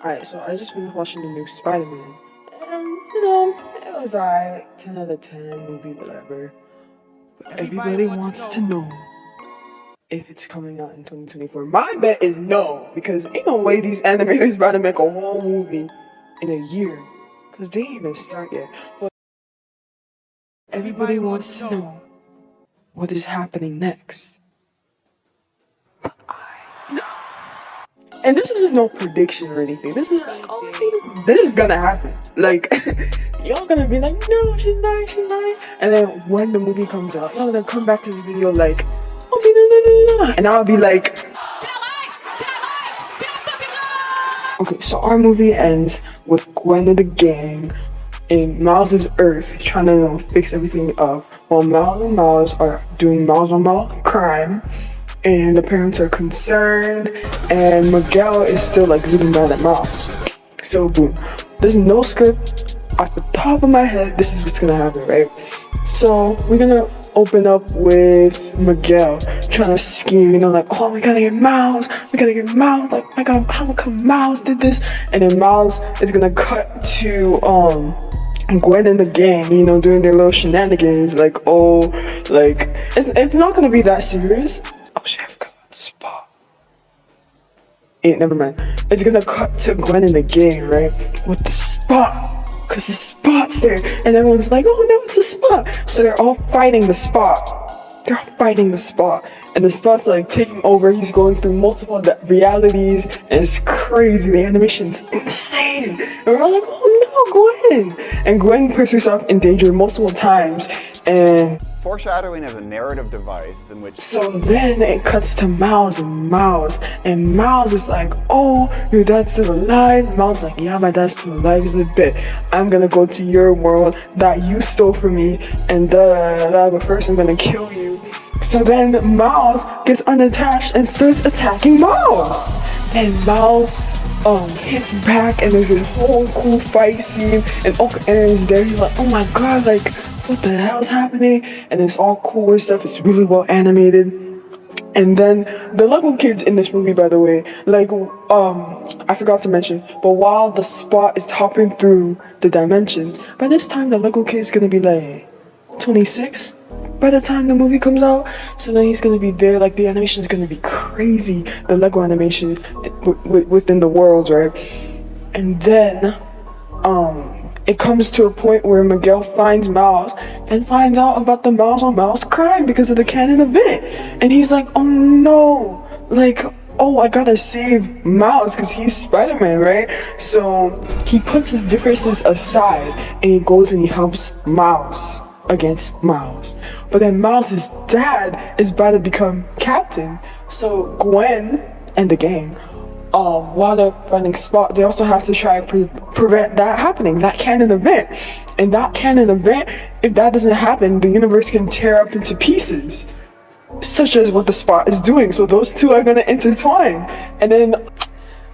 Alright, so I just finished watching the new Spider-Man. And, you know, it was alright. 10 out of 10, movie, whatever. But everybody wants to know if it's coming out in 2024. My bet is no, because ain't no way these animators about to make a whole movie in a year. Because they ain't even start yet. But everybody wants to know what is happening next. But I know. And this isn't no prediction or anything. This is like, oh, this is gonna happen. Like, y'all gonna be like, no, she's lying, she's lying. And then when the movie comes out, y'all gonna come back to this video like, oh, no. And I'll be like, okay, so our movie ends with Gwen and the gang in Miles' Earth trying to fix everything up while Miles and Miles are doing Miles on Miles crime. And the parents are concerned, and Miguel is still like really mad at Miles. So boom, there's no script. Off the top of my head, this is what's gonna happen, right? So we're gonna open up with Miguel trying to scheme, like, oh, we gotta get Miles, like, my God, how come Miles did this? And then Miles is gonna cut to Gwen and the gang, doing their little shenanigans, like, oh, like, it's not gonna be that serious. Oh shit, I forgot about the spot. Never mind. It's gonna cut to Gwen and the gang, right? With the spot. Cause the spot's there. And everyone's like, oh no, it's a spot. So they're all fighting the spot. And the spot's like taking over. He's going through multiple realities. And it's crazy. The animation's insane. And we're all like, oh no, Gwen. And Gwen puts herself in danger multiple times. And foreshadowing is a narrative device in which... So then it cuts to Miles and Miles is like, oh, your dad's still alive. Miles is like, yeah, my dad's still alive. He's in a bit. I'm gonna go to your world that you stole from me, and but first I'm gonna kill you. So then Miles gets unattached and starts attacking Miles. And Miles hits back, and there's this whole cool fight scene, and Uncle Aaron's there. He's like, oh my God, like, what the hell's happening? And it's all cool and stuff. It's really well animated. And then the Lego kids in this movie, by the way, like, I forgot to mention, but while the spot is hopping through the dimensions, by this time the Lego kid's gonna be like 26 by the time the movie comes out. So then he's gonna be there, like, the animation is gonna be crazy, the Lego animation within the worlds, right? And then it comes to a point where Miguel finds Miles and finds out about the Miles on Miles crime because of the canon event. And he's like, oh no, like, oh, I gotta save Miles because he's Spider-Man, right? So he puts his differences aside and he goes and he helps Miles against Miles. But then Miles' dad is about to become captain. So Gwen and the gang, while they're finding Spot, they also have to try and prevent that happening, that canon event. And that canon event, if that doesn't happen, the universe can tear up into pieces, such as what the Spot is doing. So those two are gonna intertwine, and then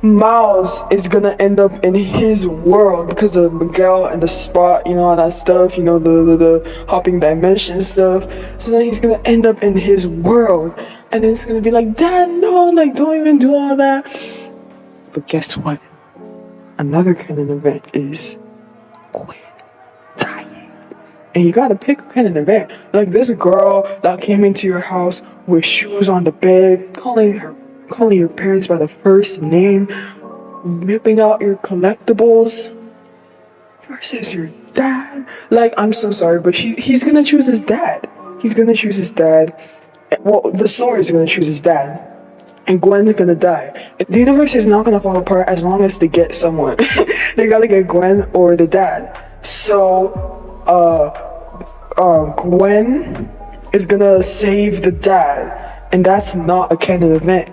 Miles is gonna end up in his world because of Miguel and the Spot, all that stuff, the hopping dimension stuff. So then he's gonna end up in his world, and then it's gonna be like, Dad, no, like, don't even do all that. But guess what? Another canon event is Gwen dying. And you gotta pick a canon event. Like this girl that came into your house with shoes on the bed, calling your parents by the first name, ripping out your collectibles, versus your dad. Like, I'm so sorry, but he's gonna choose his dad. Well, the story is gonna choose his dad. And Gwen is gonna die. The universe is not gonna fall apart as long as they get someone. They gotta get Gwen or the dad. So, Gwen is gonna save the dad, and that's not a canon event.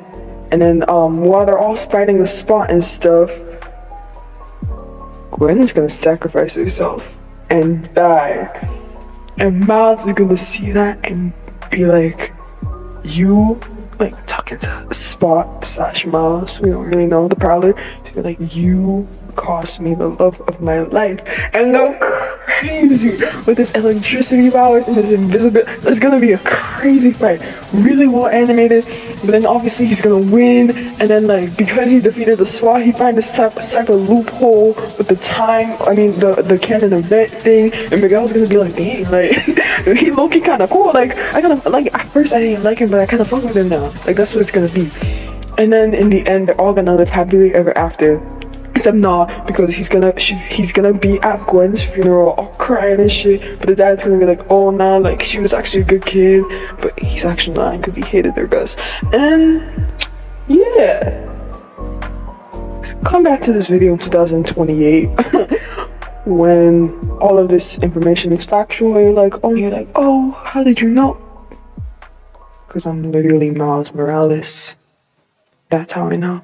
And then, while they're all fighting the Spot and stuff, Gwen is gonna sacrifice herself and die. And Miles is gonna see that and be like, you, like, talking to Spot/Miles, we don't really know, the Prowler, she'd be like, you cost me the love of my life. And look, crazy with his electricity powers and his invisibility. It's gonna be a crazy fight. Really well animated, but then obviously he's gonna win, and then like because he defeated the SWAT, he finds this type of loophole with the time, I mean the canon event thing, and Miguel's gonna be like, dang, like he low-key kinda cool. Like I kinda like, at first I didn't like him, but I kinda fuck with him now. Like that's what it's gonna be. And then in the end they're all gonna live happily ever after. Except not, because he's gonna be at Gwen's funeral all crying and shit, but the dad's gonna be like, oh nah, like she was actually a good kid, but he's actually lying because he hated their guts. And yeah, come back to this video in 2028 when all of this information is factual and you're like, oh, how did you know? Because I'm literally Miles Morales. That's how I know.